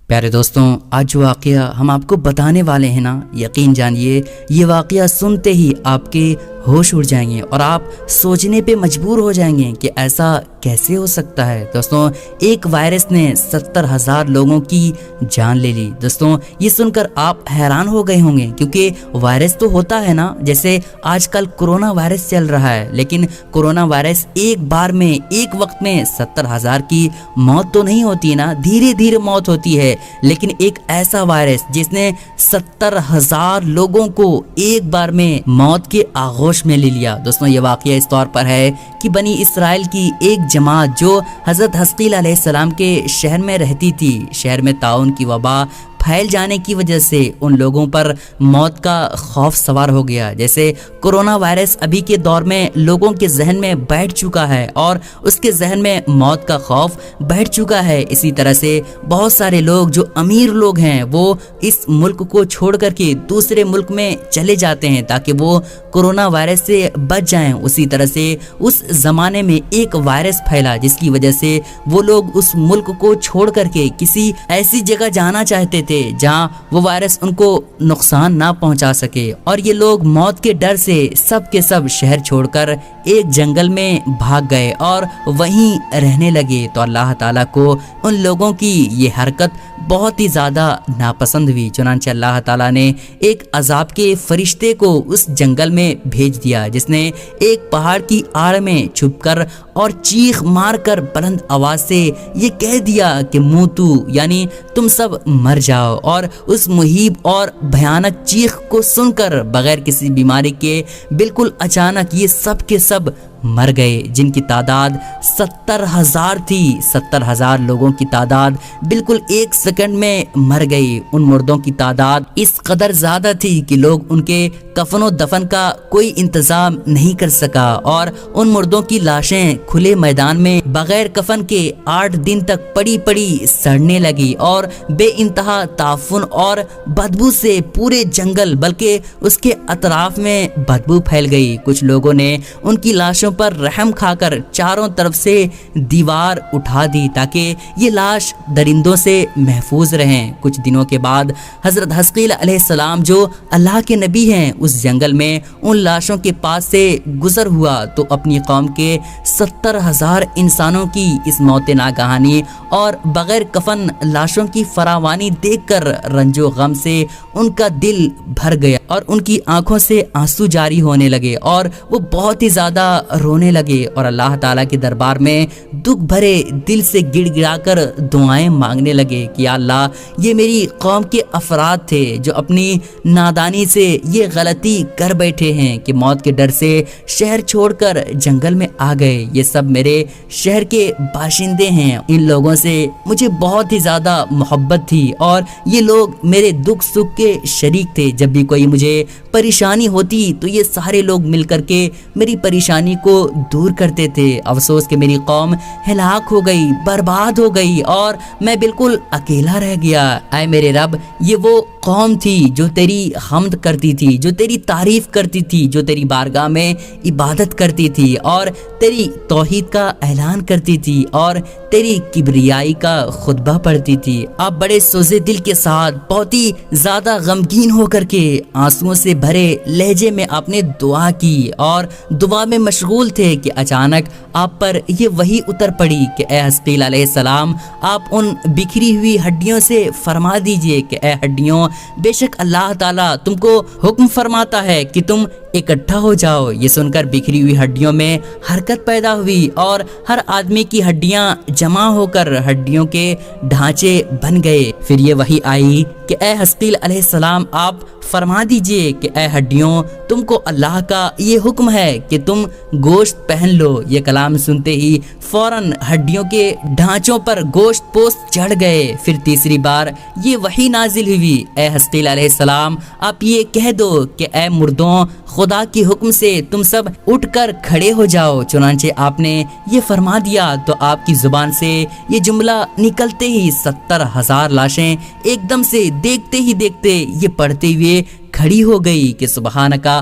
پیارے دوستوں، آج جو واقعہ ہم آپ کو بتانے والے ہیں نا، یقین جانیے یہ واقعہ سنتے ہی آپ کے ہوش اڑ جائیں گے اور آپ سوچنے پہ مجبور ہو جائیں گے کہ ایسا کیسے ہو سکتا ہے۔ دوستوں، ایک وائرس نے 70,000 لوگوں کی جان لے لی۔ دوستوں، یہ سن کر آپ حیران ہو گئے ہوں گے، کیونکہ وائرس تو ہوتا ہے نا، جیسے آج کل کورونا وائرس چل رہا ہے، لیکن کورونا وائرس ایک بار میں ایک وقت میں 70,000 کی موت تو نہیں ہوتی نا، دھیرے دھیرے موت ہوتی ہے۔ لیکن ایک ایسا وائرس جس نے 70,000 لوگوں کو ایک بار میں موت کے آغوش میں لے لیا۔ دوستوں، یہ واقعہ اس طور پر ہے کہ بنی اسرائیل کی ایک جماعت جو حضرت حزقیل علیہ السلام کے شہر میں رہتی تھی، شہر میں طاعون کی وبا پھیل جانے کی وجہ سے ان لوگوں پر موت کا خوف سوار ہو گیا۔ جیسے کورونا وائرس ابھی کے دور میں لوگوں کے ذہن میں بیٹھ چکا ہے اور اس کے ذہن میں موت کا خوف بیٹھ چکا ہے، اسی طرح سے بہت سارے لوگ جو امیر لوگ ہیں وہ اس ملک کو چھوڑ کر کے دوسرے ملک میں چلے جاتے ہیں تاکہ وہ کورونا وائرس سے بچ جائیں۔ اسی طرح سے اس زمانے میں ایک وائرس پھیلا جس کی وجہ سے وہ لوگ اس ملک کو چھوڑ کر کے کسی ایسی جگہ جانا چاہتے تھے جہاں وہ وائرس ان کو نقصان نہ پہنچا سکے، اور یہ لوگ موت کے ڈر سے سب کے سب شہر چھوڑ کر ایک جنگل میں بھاگ گئے اور وہیں رہنے لگے۔ تو اللہ تعالیٰ کو ان لوگوں کی یہ حرکت بہت ہی زیادہ ناپسند ہوئی، چنانچہ اللہ تعالیٰ نے ایک عذاب کے فرشتے کو اس جنگل میں بھیج دیا، جس نے ایک پہاڑ کی آڑ میں چھپ کر اور چیخ مار کر بلند آواز سے یہ کہہ دیا کہ موتو، یعنی تم سب مر جاؤ۔ اور اس مہیب اور بھیانک چیخ کو سن کر بغیر کسی بیماری کے بالکل اچانک یہ سب کے سب مر گئے، جن کی تعداد 70,000 تھی۔ 70,000 لوگوں کی تعداد بالکل ایک سیکنڈ میں مر گئی۔ ان مردوں کی تعداد اس قدر زیادہ تھی کہ لوگ ان کے کفن و دفن کا کوئی انتظام نہیں کر سکا، اور ان مردوں کی لاشیں کھلے میدان میں بغیر کفن کے 8 دن تک پڑی پڑی سڑنے لگی، اور بے انتہا تعفن اور بدبو سے پورے جنگل بلکہ اس کے اطراف میں بدبو پھیل گئی۔ کچھ لوگوں نے ان کی لاشوں پر رحم کھا کر چاروں طرف سے دیوار اٹھا دی تاکہ یہ لاش درندوں سے محفوظ رہیں۔ کچھ دنوں کے بعد حضرت حزقیل علیہ السلام جو اللہ کے نبی ہیں اس جنگل میں ان لاشوں کے پاس سے گزر ہوا تو اپنی قوم کے 70,000 انسانوں کی اس موت ناگہانی اور بغیر کفن لاشوں کی فراوانی دیکھ کر رنج و غم سے ان کا دل بھر گیا اور ان کی آنکھوں سے آنسو جاری ہونے لگے، اور وہ بہت ہی زیادہ رونے لگے اور اللہ تعالیٰ کے دربار میں دکھ بھرے دل سے گڑ گڑا کر دعائیں مانگنے لگے کہ یا اللہ، یہ میری قوم کے افراد تھے جو اپنی نادانی سے یہ غلطی کر بیٹھے ہیں کہ موت کے ڈر سے شہر چھوڑ کر جنگل میں آ گئے۔ یہ سب میرے شہر کے باشندے ہیں، ان لوگوں سے مجھے بہت ہی زیادہ محبت تھی اور یہ لوگ میرے دکھ سکھ کے شریک تھے۔ جب بھی کوئی مجھے پریشانی ہوتی تو یہ سارے لوگ مل کر کے میری پریشانی کو دور کرتے تھے۔ افسوس کہ میری قوم ہلاک ہو گئی، برباد ہو گئی اور میں بالکل اکیلا رہ گیا۔ اے میرے رب، یہ وہ قوم تھی جو تیری حمد کرتی تھی، جو تیری تعریف کرتی تھی، جو تیری بارگاہ میں عبادت کرتی تھی اور تیری توحید کا اعلان کرتی تھی اور تیری کبریائی کا خطبہ پڑھتی تھی۔ آپ بڑے سوزے دل کے ساتھ بہت ہی زیادہ غمگین ہو کر کے آنسوؤں سے بھرے لہجے میں آپ نے دعا کی اور دعا میں مشغول تھے کہ اچانک آپ پر یہ وحی اتر پڑی کہ اے حزقیل علیہ السلام، آپ ان بکھری ہوئی ہڈیوں سے فرما دیجئے کہ اے ہڈیوں، بے شک اللہ تعالیٰ تم کو حکم فرماتا ہے کہ تم اکٹھا ہو جاؤ۔ یہ سن کر بکھری ہوئی ہڈیوں میں حرکت پیدا ہوئی اور ہر آدمی کی ہڈیاں جمع ہو کر ہڈیوں کے ڈھانچے بن گئے۔ پھر یہ وحی آئی کہ اے حزقیل علیہ السلام، آپ فرما دیجئے کہ اے ہڈیوں، تم کو اللہ کا یہ حکم ہے کہ تم گوشت پہن لو۔ یہ کلام سنتے ہی فوراً ہڈیوں کے ڈھانچوں پر گوشت پوست چڑھ گئے۔ پھر تیسری بار یہ وحی نازل ہوئی، اے حزقیل علیہ السلام، آپ یہ کہہ دو کہ اے مردوں، خدا کی حکم سے تم سب اٹھ کر کھڑے ہو جاؤ۔ چنانچہ آپ نے یہ فرما دیا تو آپ کی زبان سے یہ جملہ نکلتے ہی 70,000 لاشیں ایک دم سے دیکھتے ہی دیکھتے یہ پڑھتے ہوئے کھڑی ہو گئی کہ سبحانکا